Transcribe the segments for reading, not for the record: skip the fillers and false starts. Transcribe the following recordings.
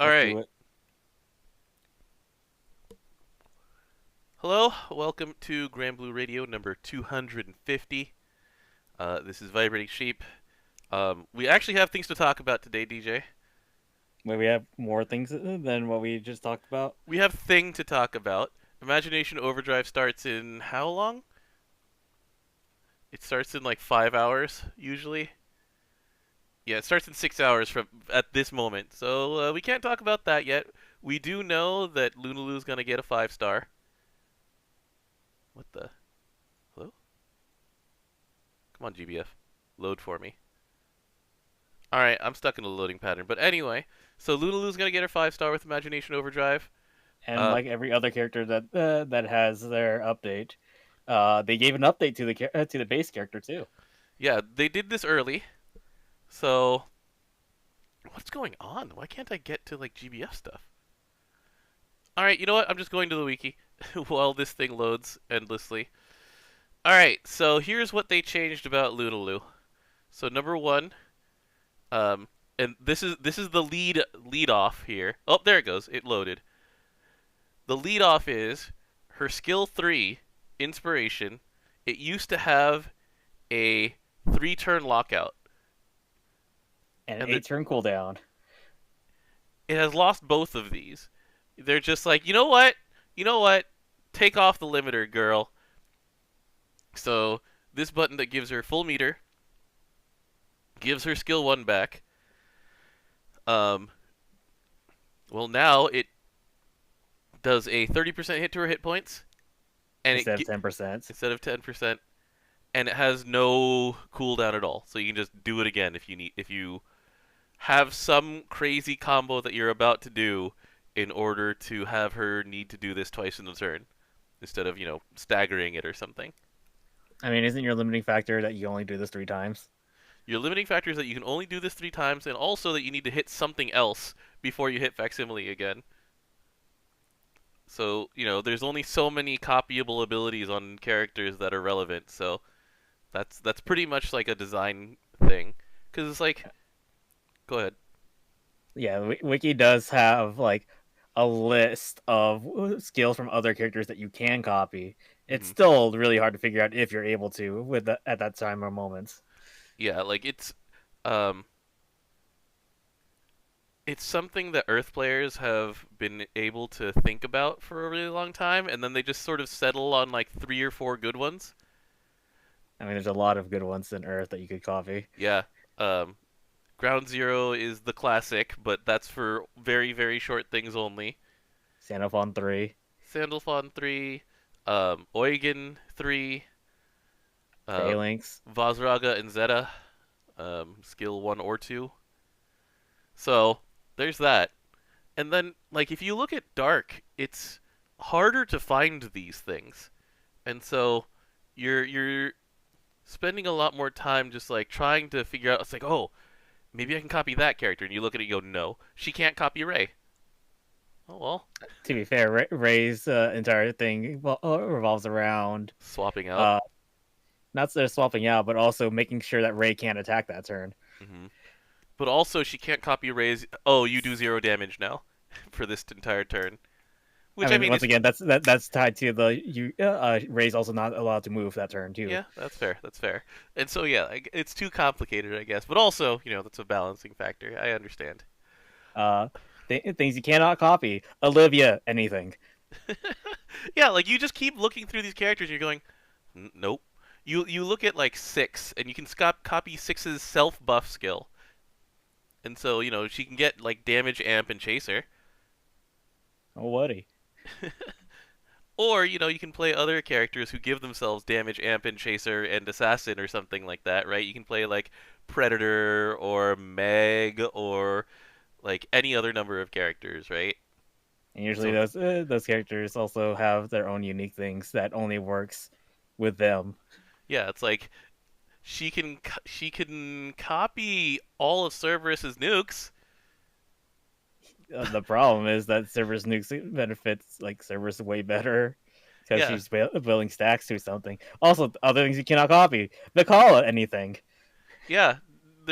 All Let's right. do it. Hello. Welcome to Granblue Radio number 250. This is Vibrating Sheep. We actually have things to talk about today, DJ. Wait, we have more things than what we just talked about. We have thing to talk about. Imagination Overdrive starts in how long? It starts in like 5 hours usually. Yeah, it starts in 6 hours from at this moment. So we can't talk about that yet. We do know that Lunalu's gonna get a 5 star. What the? Hello? Come on, GBF. Load for me. Alright, I'm stuck in a loading pattern. But anyway, so Lunalu's gonna get her 5 star with Imagination Overdrive. And Uh, like every other character that has their update, they gave an update to the base character too. yeah, they did this early. So, what's going on? Why can't I get to like GBF stuff? Alright, you know what? I'm just going to the wiki while this thing loads endlessly. Alright, so here's what they changed about Lunalu. So number one, um, and this is the lead off here. Oh, there it goes. It loaded. The lead off is her skill 3, Inspiration. It used to have a 3-turn lockout. And an And 8-turn cooldown. it has lost both of these. They're just like, you know what? You know what? Take off the limiter, girl. So this button that gives her full meter gives her skill 1 back. Um, well, now it does a 30% hit to her hit points, and Instead of 10%. instead of 10%, and it has no cooldown at all. So you can just do it again if you have some crazy combo that you're about to do in order to have her need to do this twice in a turn instead of, staggering it or something. I mean, isn't your limiting factor that you only do this 3 times? Your limiting factor is that you can only do this 3 times, and also that you need to hit something else before you hit facsimile again. So, there's only so many copyable abilities on characters that are relevant, so that's pretty much like a design thing. Because it's like, go ahead. Yeah, Wiki does have like a list of skills from other characters that you can copy. It's Hmm. still really hard to figure out if you're able to at that time or moment. Yeah, like um, it's something that Earth players have been able to think about for a really long time, and then they just sort of settle on like 3 or 4 good ones. I mean, there's a lot of good ones in Earth that you could copy. Yeah. Um, Ground Zero is the classic, but that's for very, very short things only. Xenophon 3, Sandalphon 3, Eugen 3, um, Phalanx. Vazraga and Zeta, skill 1 or 2. So, there's that. And then, like, if you look at Dark, it's harder to find these things. And so, you're spending a lot more time just, like, trying to figure out, it's like, oh, maybe I can copy that character. And you look at it and you go, no, she can't copy Ray. Oh, well, To be fair, Ray's entire thing revolves around swapping out. uh, not just swapping out, but also making sure that Ray can't attack that turn. Hmm. But also, she can't copy Ray's. Oh, you do 0 damage now for this entire turn. I Which I mean, mean once is again, that's tied to Ray's also not allowed to move that turn too. yeah, that's fair. That's fair. And so yeah, it's too complicated, I guess. But also, that's a balancing factor. I understand. Uh, things you cannot copy. Olivia, anything. Yeah, like you just keep looking through these characters, and you're going, nope. You look at like Six, and you can copy Six's self buff skill, and so she can get like damage, amp, and chaser. Oh, Woody. Or, you can play other characters who give themselves damage, amp, and chaser, and assassin, or something like that, right? You can play, like, Predator, or Meg, or, like, any other number of characters, right? And usually So, those characters also have their own unique things that only works with them. yeah, it's like, she can copy all of Cerberus's nukes. The problem is that Cerberus nukes benefits like Cerberus way better because Yeah, she's building stacks to something. Also, other things you cannot copy. Vicala, anything. yeah.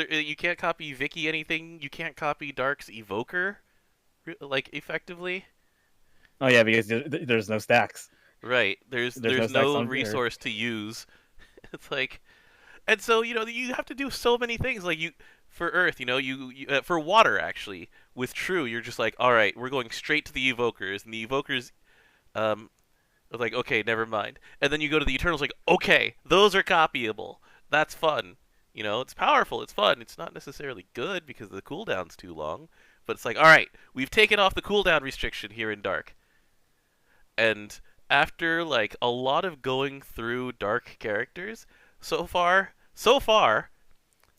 You can't copy Vicky anything. You can't copy Dark's Evoker. like effectively. Oh yeah, because there's no stacks. Right. There's There's no there's stacks no on here. resource to use. It's like, and so you have to do so many things. Like you for Earth, for water actually with True, you're just like, all right, we're going straight to the evokers, and the evokers um are like, okay, never mind. And then you go to the Eternals, like, okay, those are copyable. That's fun. It's powerful. It's fun. It's not necessarily good because the cooldown's too long, but it's like, all right, we've taken off the cooldown restriction here in Dark, and after like a lot of going through Dark characters, so far,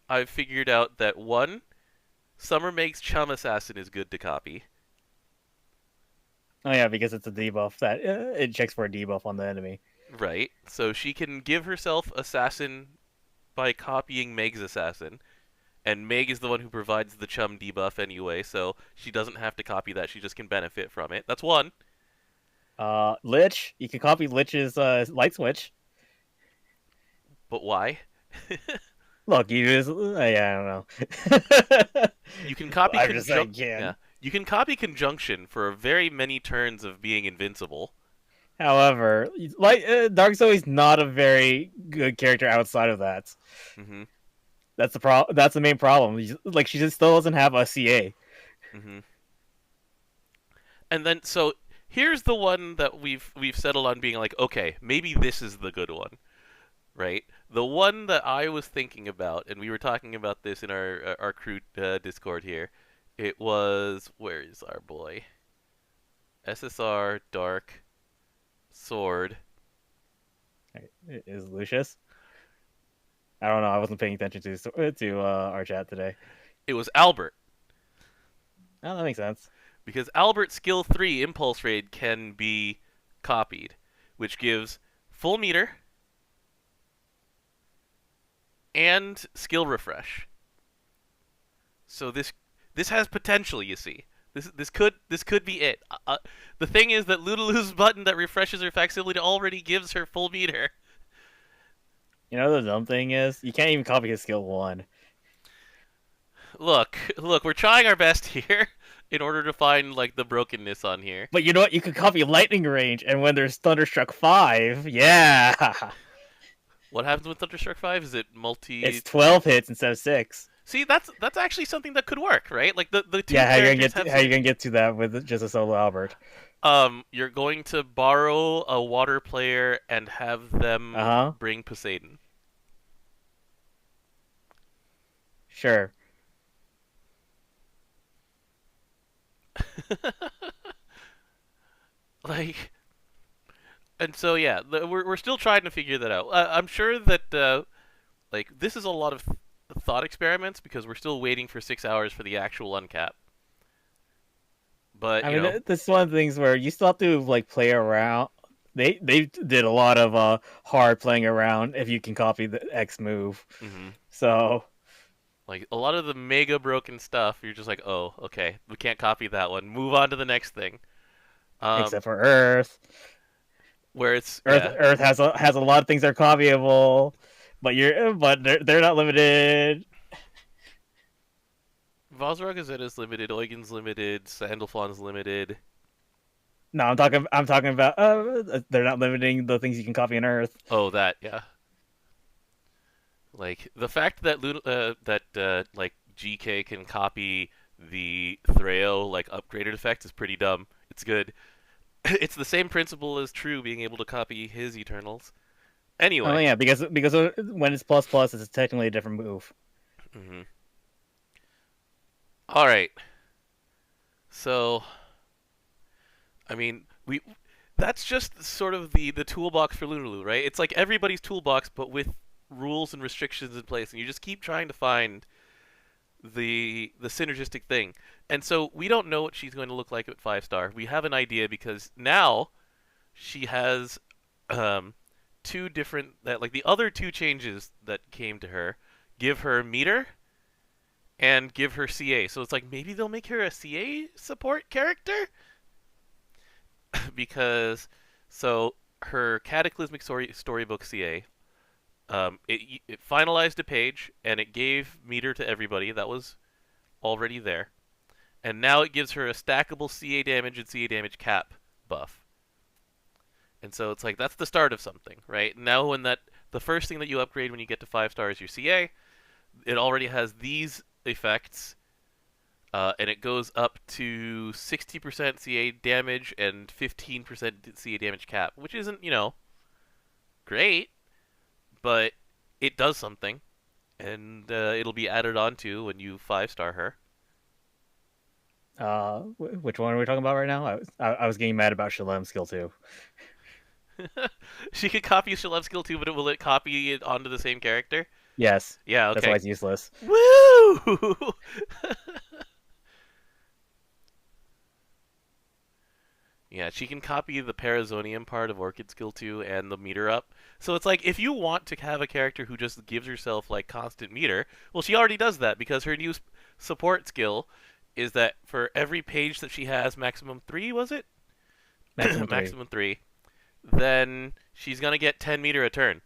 I've figured out that one, Summer Meg's Chum Assassin is good to copy. Oh yeah, because it's a debuff that it checks for a debuff on the enemy. Right. So she can give herself Assassin by copying Meg's Assassin. And Meg is the one who provides the Chum debuff anyway, so she doesn't have to copy that. She just can benefit from it. That's one. Lich, you can copy Lich's light switch. But why? Look, you just yeah, I don't know. You can copy I'm just saying, Yeah. can. You can copy Conjunction for very many turns of being invincible. However, like Dark's always not a very good character outside of that. Mm-hmm. That's the That's the main problem. Like she just still doesn't have a CA. Mm-hmm. And then so here's the one that we've settled on being like, okay, maybe this is the good one, right? The one that I was thinking about, and we were talking about this in our crew Discord here. It was, where is our boy? SSR Dark Sword. Is Lucius? I don't know. I wasn't paying attention to our chat today. It was Albert. Oh, that makes sense. Because Albert's skill 3 Impulse Raid can be copied, which gives full meter and skill refresh. So this has potential, you see. This could be it. The thing is that Lunalu's button that refreshes her facsimile already gives her full meter. You know the dumb thing is you can't even copy his skill 1. Look, we're trying our best here in order to find like the brokenness on here. But you know what? You can copy lightning range, and when there's Thunderstruck 5, yeah, What happens with Thunderstruck 5? Is it it's 12 hits instead of 6. See, that's actually something that could work, right? Like the two Yeah, characters how you gonna get to that with just a solo Albert? You're going to borrow a water player and have them bring Poseidon. Sure. Like, and so yeah, we're still trying to figure that out. I'm sure that like this is a lot of thought experiments because we're still waiting for 6 hours for the actual uncap. But I mean, this is one of the things where you still have to like play around. They did a lot of hard playing around if you can copy the X move. mm-hmm. So Like a lot of the mega broken stuff, you're just like, oh, okay, we can't copy that one. Move on to the next thing. except for Earth, Where it's Earth has a lot of things that are copyable, but they're not limited. Vosra Gazetta's limited, Eugen's limited, Sandalflon's limited. No, I'm talking about they're not limiting the things you can copy on Earth. Oh, that, yeah. Like the fact that like GK can copy the Threo like upgraded effect is pretty dumb. It's good. It's the same principle as True being able to copy his Eternals. Anyway. Oh yeah, because when it's plus plus, it's technically a different move. Mm-hmm. All right. So, I mean, that's just sort of the toolbox for Lunalu, right? It's like everybody's toolbox, but with rules and restrictions in place, and you just keep trying to find the synergistic thing. And so we don't know what she's going to look like at 5-star. We have an idea because now she has two different like the other two changes that came to her give her meter and give her CA. So it's like maybe they'll make her a CA support character because so her Cataclysmic Storybook CA it finalized a page and it gave meter to everybody that was already there, And now it gives her a stackable CA damage and CA damage cap buff. And so it's like that's the start of something, right? Now when the first thing that you upgrade when you get to 5 stars is your CA, it already has these effects, and it goes up to 60% CA damage and 15% CA damage cap, which isn't, great, but it does something, and it'll be added onto when you 5-star her. Which one are we talking about right now? I was getting mad about Shalem's skill too. She could copy Shalem's skill too, but will it copy it onto the same character? Yes. Yeah, That's why okay. it's useless. Woo! Yeah, she can copy the Parazonium part of Orchid Skill 2 and the meter up. So it's like, if you want to have a character who just gives herself, like, constant meter, well, she already does that because her new support skill is that for every page that she has, maximum 3, was it? Maximum 3. Maximum 3. Then she's going to get 10 meter a turn.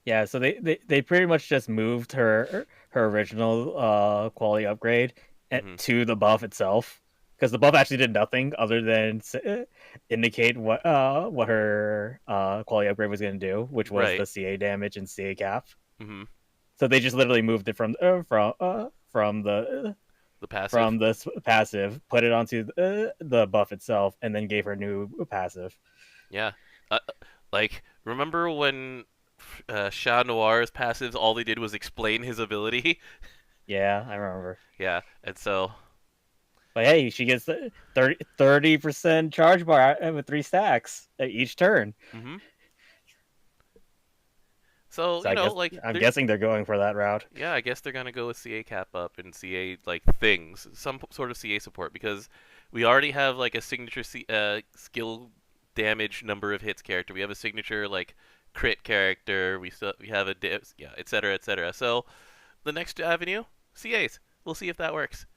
Yeah, so they pretty much just moved her original quality upgrade to the buff itself, because the buff actually did nothing other than indicate what her quality upgrade was going to do, which was Right. the CA damage and CA cap. Mm-hmm. So they just literally moved it from the passive, put it onto the buff itself, and then gave her new passive. Yeah. Like, remember when Chat Noir's passives, all they did was explain his ability? Yeah, I remember. Yeah, and so... But hey, she gets 30% charge bar with 3 stacks at each turn. Mm-hmm. So I'm guessing they're going for that route. Yeah, I guess they're gonna go with CA cap up and CA like things, some sort of CA support, because we already have like a signature skill damage number of hits character. We have a signature like crit character. We have a etc. etc. So the next avenue, CAs. We'll see if that works.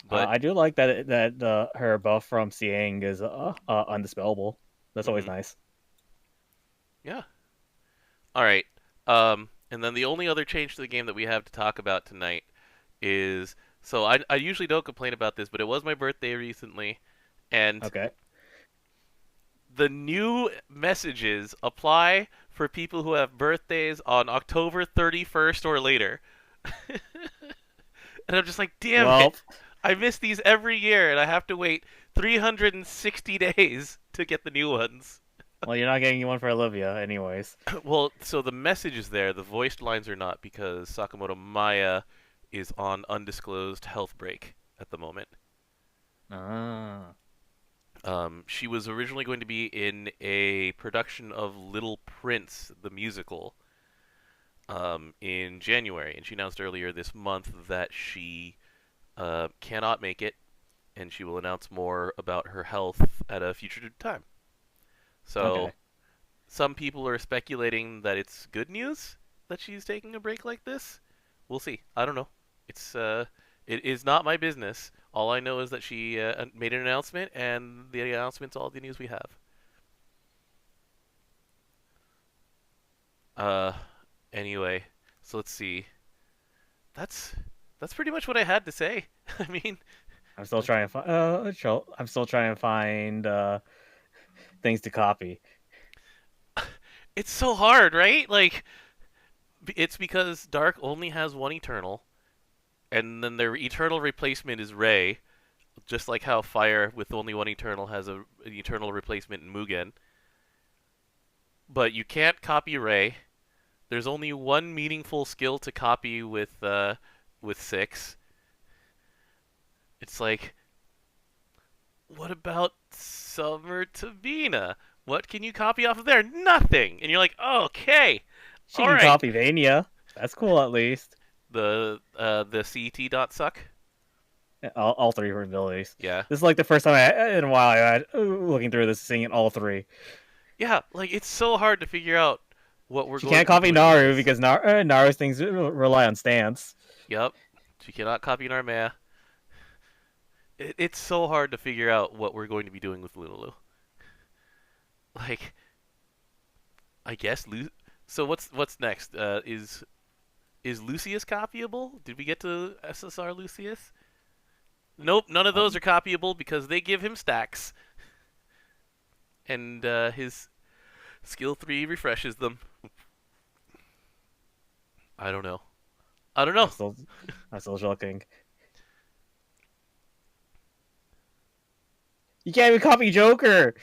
But I do like that her buff from CAing is undispellable. That's always nice. Yeah. All right. And then the only other change to the game that we have to talk about tonight is, so I usually don't complain about this, but it was my birthday recently, and okay. The new messages apply for people who have birthdays on October 31st or later. And I'm just like, damn it. I miss these every year, and I have to wait 360 days to get the new ones. Well, you're not getting one for Olivia, anyways. Well, so the message is there. The voiced lines are not, because Sakamoto Maya is on undisclosed health break at the moment. Ah. She was originally going to be in a production of Little Prince, the musical, in January, and she announced earlier this month that she cannot make it, and she will announce more about her health at a future time. So, some people are speculating that it's good news that she's taking a break like this. We'll see. I don't know. It is not my business. All I know is that she made an announcement, and the announcement's all the news we have. Anyway, so let's see. That's pretty much what I had to say. I mean, I'm still trying to find things to copy. It's so hard, right? Like, it's because Dark only has one Eternal, and then their Eternal replacement is Ray, just like how Fire with only one Eternal has an Eternal replacement in Mugen. But you can't copy Ray. There's only one meaningful skill to copy with 6. It's like, what about Summer Tabina? What can you copy off of there? Nothing. And you're like, oh, okay. She can copy Vania. That's cool, at least. The CT dot suck. All 3 of her abilities. Yeah. This is like the first time in a while I had looking through this, seeing all 3. Yeah, like it's so hard to figure out what we're. She can't copy Naru because Naru's things rely on stance. Yep. She cannot copy Narmea. It's so hard to figure out what we're going to be doing with Lunalu. Like, I guess so. What's next? Is Is Lucius copyable? Did we get to SSR Lucius? Nope, none of those are copyable because they give him stacks, and his skill 3 refreshes them. I don't know. I don't know. I'm still joking. You can't even copy Joker.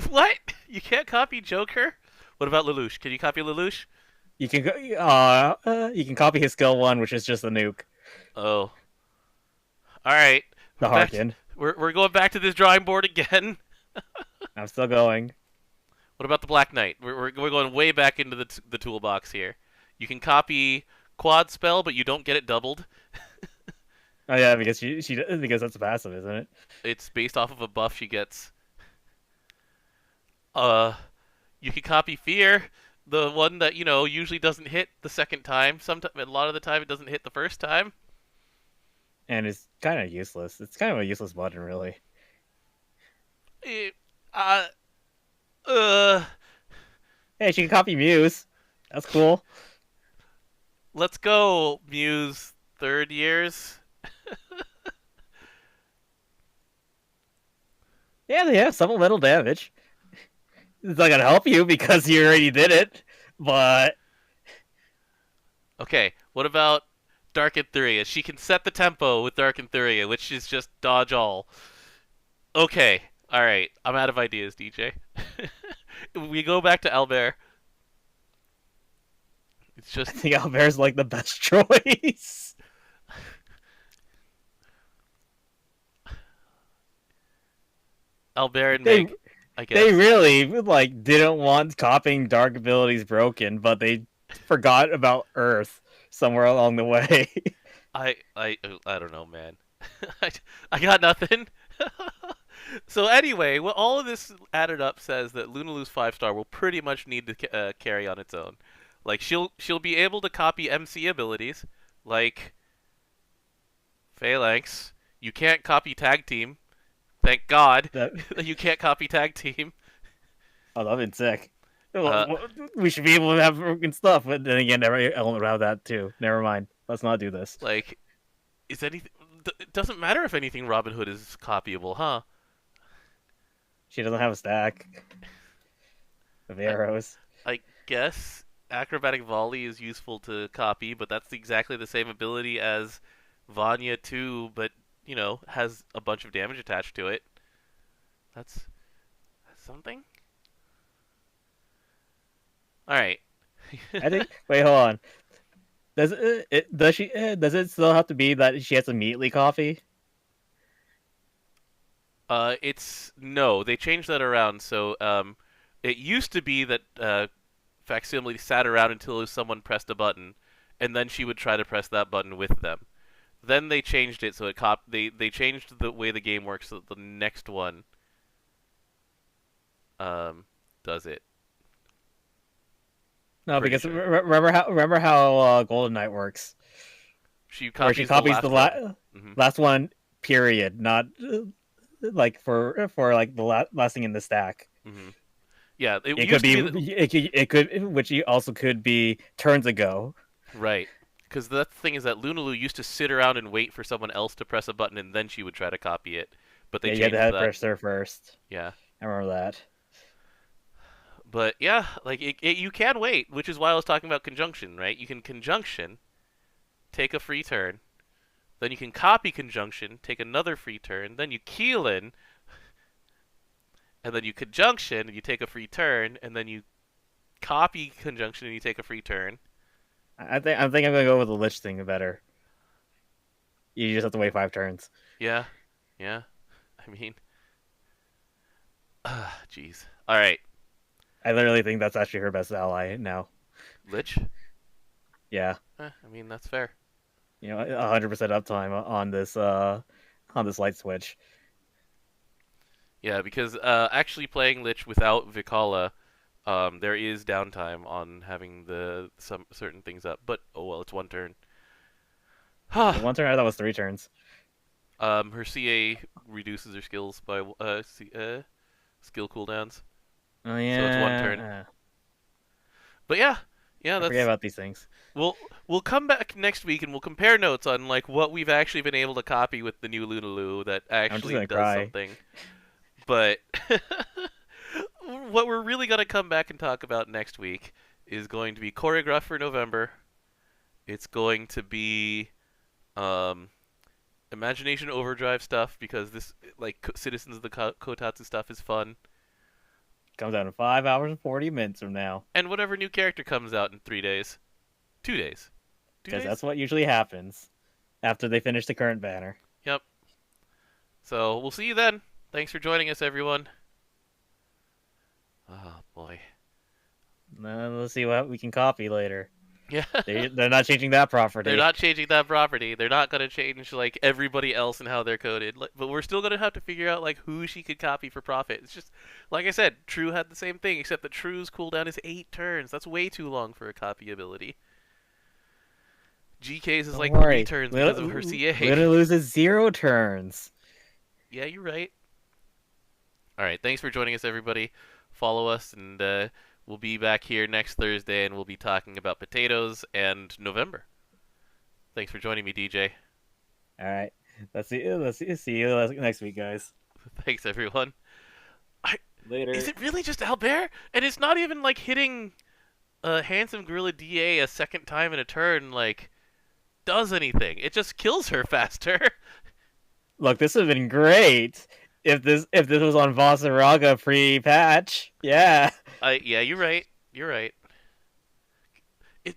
What? You can't copy Joker? What about Lelouch? Can you copy Lelouch? You can copy his skill 1, which is just a nuke. Oh. All right. The Harkin. We're going back to this drawing board again. I'm still going. What about the Black Knight? We're going way back into the toolbox here. You can copy quad spell, but you don't get it doubled. Oh yeah, because because that's a passive, isn't it? It's based off of a buff she gets. You can copy Fear, the one that usually doesn't hit the second time. A lot of the time, it doesn't hit the first time. And it's kind of useless. It's kind of a useless button, really. Hey, she can copy Muse. That's cool. Let's go, Muse. Third years. Yeah, they have supplemental damage. It's not gonna help you because you already did it, but... Okay, what about Dark Etheria? She can set the tempo with Dark Etheria, which is just dodge all. Okay, alright, I'm out of ideas, DJ. We go back to Albert. It's just... I think Albert's like the best choice. Albert and Meg, I guess. They really didn't want copying dark abilities broken, but they forgot about Earth somewhere along the way. I don't know, man. I got nothing. So anyway, well, all of this added up says that Lunalu's 5-star will pretty much need to carry on its own. Like she'll be able to copy MC abilities, like Phalanx. You can't copy Tag Team. Thank God that you can't copy Tag Team. Oh, that'd been sick. We should be able to have broken stuff, but then again, every element would have that too. Never mind. Let's not do this. Like, is anything? It doesn't matter if anything Robin Hood is copyable, huh? She doesn't have a stack of arrows. I guess Acrobatic Volley is useful to copy, but that's exactly the same ability as Vanya 2, but has a bunch of damage attached to it. That's something. All right. I think. Wait, hold on. Does it still have to be that she has to immediately copy? No. They changed that around. So it used to be that Facsimile sat around until someone pressed a button, and then she would try to press that button with them. Then they changed it so they changed the way the game works so that the next one does it. No, because sure. remember how Golden Knight works. She copies the last one. Period. Not like for the last thing in the stack. Mm-hmm. Yeah, it could which also could be turns ago. Right. Because the thing is that Lunalu used to sit around and wait for someone else to press a button, and then she would try to copy it. But they changed that. You had to press her first. Yeah, I remember that. But yeah, like you can wait, which is why I was talking about conjunction, right? You can conjunction, take a free turn, then you can copy conjunction, take another free turn, then you keel in, and then you conjunction, and you take a free turn, and then you copy conjunction, and you take a free turn. I think I'm gonna go with the Lich thing better. You just have to wait 5 turns. Yeah. I mean, jeez. All right. I literally think that's actually her best ally now. Lich? Yeah. I mean, that's fair. 100% uptime on this light switch. Yeah, because actually playing Lich without Vikala, there is downtime on having some certain things up. But oh well, it's 1 turn. 1 turn? I thought it was 3 turns. Her CA reduces her skills by skill cooldowns. Oh yeah. So it's 1 turn. But yeah, I forget about these things. We'll come back next week and we'll compare notes on like what we've actually been able to copy with the new Lunalu that I'm just actually gonna does cry. something. But what we're really gonna come back and talk about next week is going to be choreographed for November. It's going to be um, Imagination Overdrive stuff because this like Citizens of the Kotatsu stuff is fun, Comes out in 5 hours and 40 minutes from now. and whatever new character comes out in 3 days, 2 days, two Because days. that's what usually happens after they finish the current banner. Yep. So we'll see you then. Thanks for joining us, everyone. Oh boy. Now let's see what we can copy later. Yeah. They're not changing that property. They're not changing that property. They're not gonna change like everybody else and how they're coded. But we're still gonna have to figure out like who she could copy for profit. It's just like I said, True had the same thing, except that True's cooldown is 8 turns. That's way too long for a copy ability. GK's is Don't like worry. 3 turns because of her CA. Luna loses 0 turns. Yeah, you're right. All right, thanks for joining us, everybody. Follow us, and we'll be back here next Thursday, and we'll be talking about potatoes and November. Thanks for joining me, DJ. All right. See you next week, guys. Thanks, everyone. Later. Is it really just Albert? And it's not even like hitting a handsome gorilla DA a second time in a turn like does anything. It just kills her faster. Look, this would have been great if this was on Vasaraga pre-patch. Yeah. Yeah, you're right. You're right.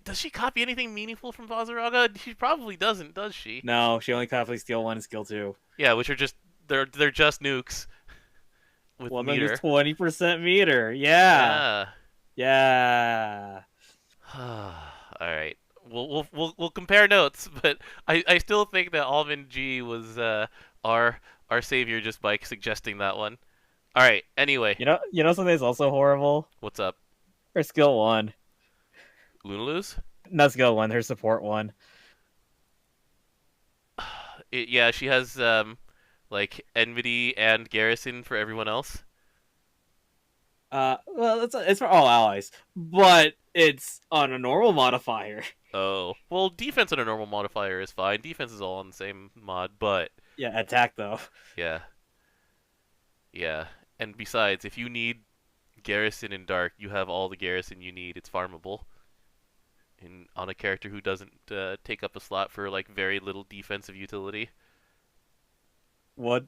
Does she copy anything meaningful from Bazaraga? She probably doesn't, does she? No, she only copies skill 1 and skill 2. Yeah, which are just they're just nukes with Well, meter. then 20% meter. Yeah. Yeah. Yeah. All right. We'll compare notes, but I still think that Alvin G was our savior just by suggesting that one. All right. Anyway, You know something that's also horrible? what's up, Her skill 1. Lunalu's? Not skill 1, her support 1. Yeah, she has like Enmity and Garrison for everyone else. Well, it's for all allies, but it's on a normal modifier. Oh, well, defense on a normal modifier is fine. Defense is all on the same mod, but Yeah, attack though. yeah, yeah. And besides, if you need Garrison in Dark, you have all the Garrison you need. It's farmable. On a character who doesn't take up a slot for like very little defensive utility. What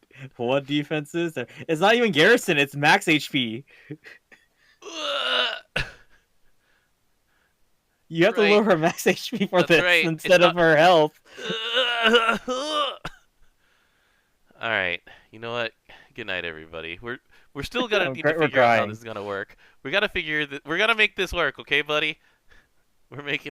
defense is there? It's not even Garrison. It's max HP. You have to lower her max HP for That's this right. instead of her health. All right. You know what? Good night, everybody. We're still gonna need to We're figure out how crying. this is gonna work. We gotta make this work, okay, buddy? We're making